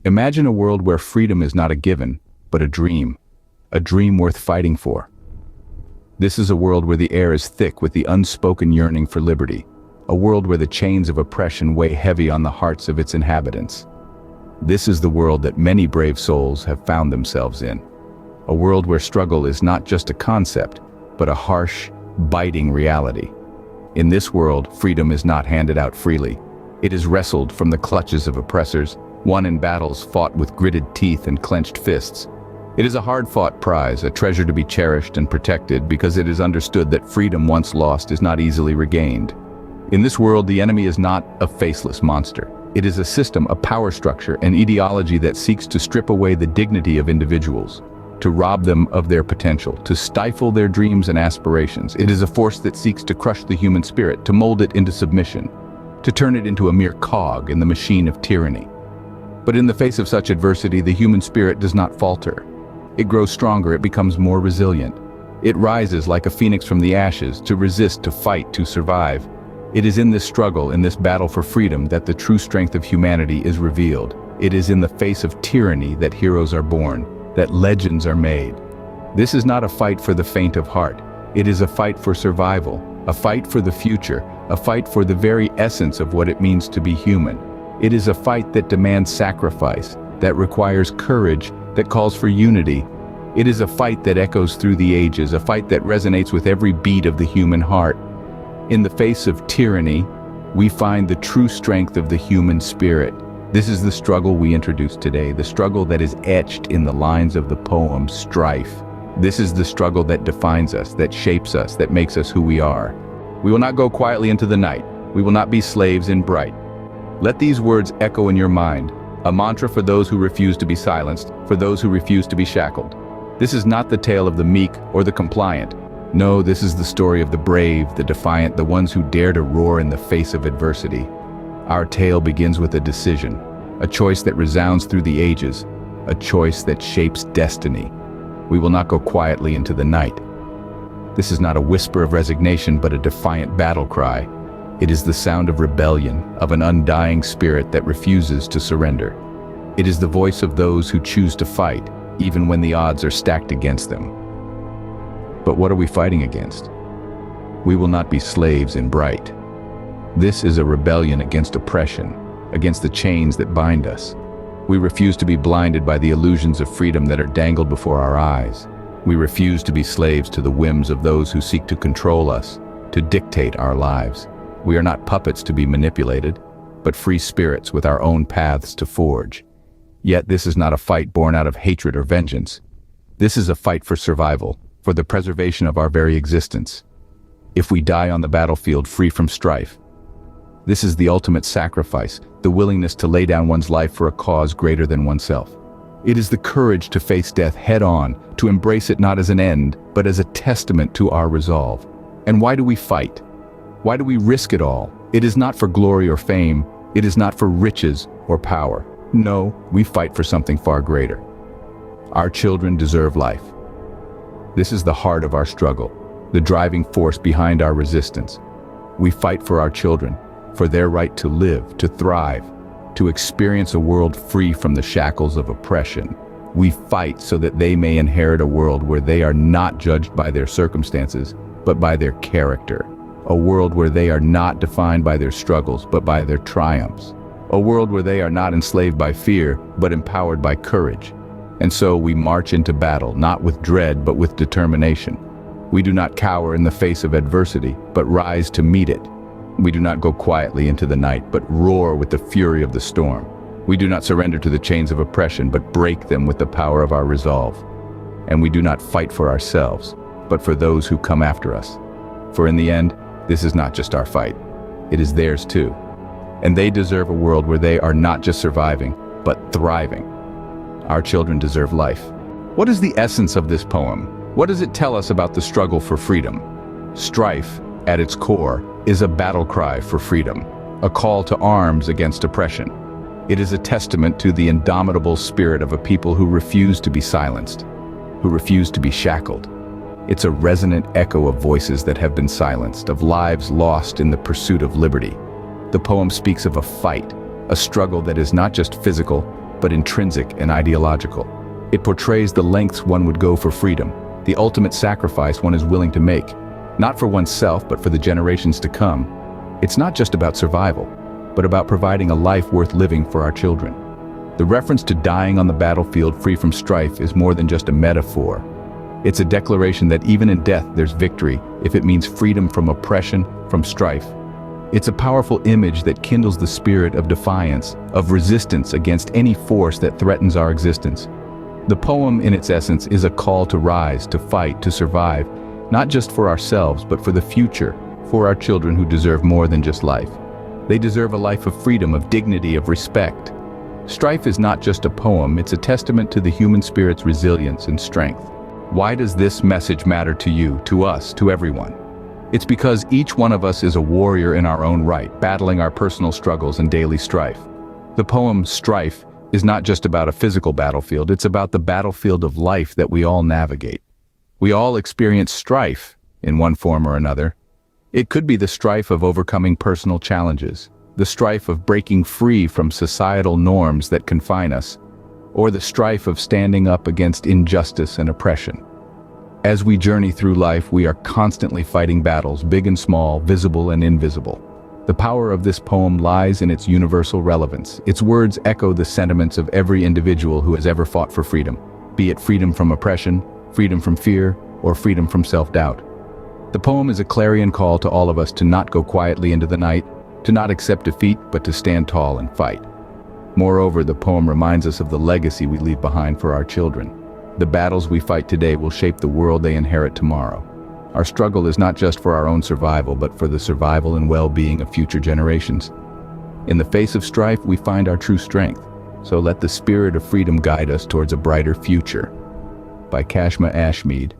Imagine a world where freedom is not a given, but a dream worth fighting for. This is a world where the air is thick with the unspoken yearning for liberty, a world where the chains of oppression weigh heavy on the hearts of its inhabitants. This is the world that many brave souls have found themselves in, a world where struggle is not just a concept, but a harsh, biting reality. In this world, freedom is not handed out freely. It is wrestled from the clutches of oppressors, won in battles fought with gritted teeth and clenched fists. It is a hard-fought prize, a treasure to be cherished and protected because it is understood that freedom once lost is not easily regained. In this world, the enemy is not a faceless monster. It is a system, a power structure, an ideology that seeks to strip away the dignity of individuals, to rob them of their potential, to stifle their dreams and aspirations. It is a force that seeks to crush the human spirit, to mold it into submission, to turn it into a mere cog in the machine of tyranny. But in the face of such adversity, the human spirit does not falter. It grows stronger, it becomes more resilient. It rises like a phoenix from the ashes, to resist, to fight, to survive. It is in this struggle, in this battle for freedom, that the true strength of humanity is revealed. It is in the face of tyranny that heroes are born, that legends are made. This is not a fight for the faint of heart. It is a fight for survival, a fight for the future, a fight for the very essence of what it means to be human. It is a fight that demands sacrifice, that requires courage, that calls for unity. It is a fight that echoes through the ages, a fight that resonates with every beat of the human heart. In the face of tyranny, we find the true strength of the human spirit. This is the struggle we introduce today, the struggle that is etched in the lines of the poem Strife. This is the struggle that defines us, that shapes us, that makes us who we are. We will not go quietly into the night. We will not be slaves in bright. Let these words echo in your mind, a mantra for those who refuse to be silenced, for those who refuse to be shackled. This is not the tale of the meek or the compliant. No, this is the story of the brave, the defiant, the ones who dare to roar in the face of adversity. Our tale begins with a decision, a choice that resounds through the ages, a choice that shapes destiny. We will not go quietly into the night. This is not a whisper of resignation, but a defiant battle cry. It is the sound of rebellion, of an undying spirit that refuses to surrender. It is the voice of those who choose to fight, even when the odds are stacked against them. But what are we fighting against? We will not be slaves in bright. This is a rebellion against oppression, against the chains that bind us. We refuse to be blinded by the illusions of freedom that are dangled before our eyes. We refuse to be slaves to the whims of those who seek to control us, to dictate our lives. We are not puppets to be manipulated, but free spirits with our own paths to forge. Yet this is not a fight born out of hatred or vengeance. This is a fight for survival, for the preservation of our very existence. If we die on the battlefield free from strife, this is the ultimate sacrifice, the willingness to lay down one's life for a cause greater than oneself. It is the courage to face death head-on, to embrace it not as an end, but as a testament to our resolve. And why do we fight? Why do we risk it all? It is not for glory or fame. It is not for riches or power. No, we fight for something far greater. Our children deserve life. This is the heart of our struggle, the driving force behind our resistance. We fight for our children, for their right to live, to thrive, to experience a world free from the shackles of oppression. We fight so that they may inherit a world where they are not judged by their circumstances, but by their character. A world where they are not defined by their struggles, but by their triumphs. A world where they are not enslaved by fear, but empowered by courage. And so we march into battle, not with dread, but with determination. We do not cower in the face of adversity, but rise to meet it. We do not go quietly into the night, but roar with the fury of the storm. We do not surrender to the chains of oppression, but break them with the power of our resolve. And we do not fight for ourselves, but for those who come after us. For in the end, this is not just our fight. It is theirs too. And they deserve a world where they are not just surviving, but thriving. Our children deserve life. What is the essence of this poem? What does it tell us about the struggle for freedom? Strife, at its core, is a battle cry for freedom, a call to arms against oppression. It is a testament to the indomitable spirit of a people who refuse to be silenced, who refuse to be shackled. It's a resonant echo of voices that have been silenced, of lives lost in the pursuit of liberty. The poem speaks of a fight, a struggle that is not just physical, but intrinsic and ideological. It portrays the lengths one would go for freedom, the ultimate sacrifice one is willing to make, not for oneself but for the generations to come. It's not just about survival, but about providing a life worth living for our children. The reference to dying on the battlefield free from strife is more than just a metaphor. It's a declaration that even in death there's victory, if it means freedom from oppression, from strife. It's a powerful image that kindles the spirit of defiance, of resistance against any force that threatens our existence. The poem, in its essence, is a call to rise, to fight, to survive, not just for ourselves, but for the future, for our children who deserve more than just life. They deserve a life of freedom, of dignity, of respect. Strife is not just a poem, it's a testament to the human spirit's resilience and strength. Why does this message matter to you, to us, to everyone? It's because each one of us is a warrior in our own right, battling our personal struggles and daily strife. The poem Strife is not just about a physical battlefield, it's about the battlefield of life that we all navigate. We all experience strife in one form or another. It could be the strife of overcoming personal challenges, the strife of breaking free from societal norms that confine us, or the strife of standing up against injustice and oppression. As we journey through life, we are constantly fighting battles, big and small, visible and invisible. The power of this poem lies in its universal relevance. Its words echo the sentiments of every individual who has ever fought for freedom, be it freedom from oppression, freedom from fear, or freedom from self-doubt. The poem is a clarion call to all of us to not go quietly into the night, to not accept defeat, but to stand tall and fight. Moreover, the poem reminds us of the legacy we leave behind for our children. The battles we fight today will shape the world they inherit tomorrow. Our struggle is not just for our own survival, but for the survival and well-being of future generations. In the face of strife, we find our true strength. So let the spirit of freedom guide us towards a brighter future. By Kashmir Ashmead.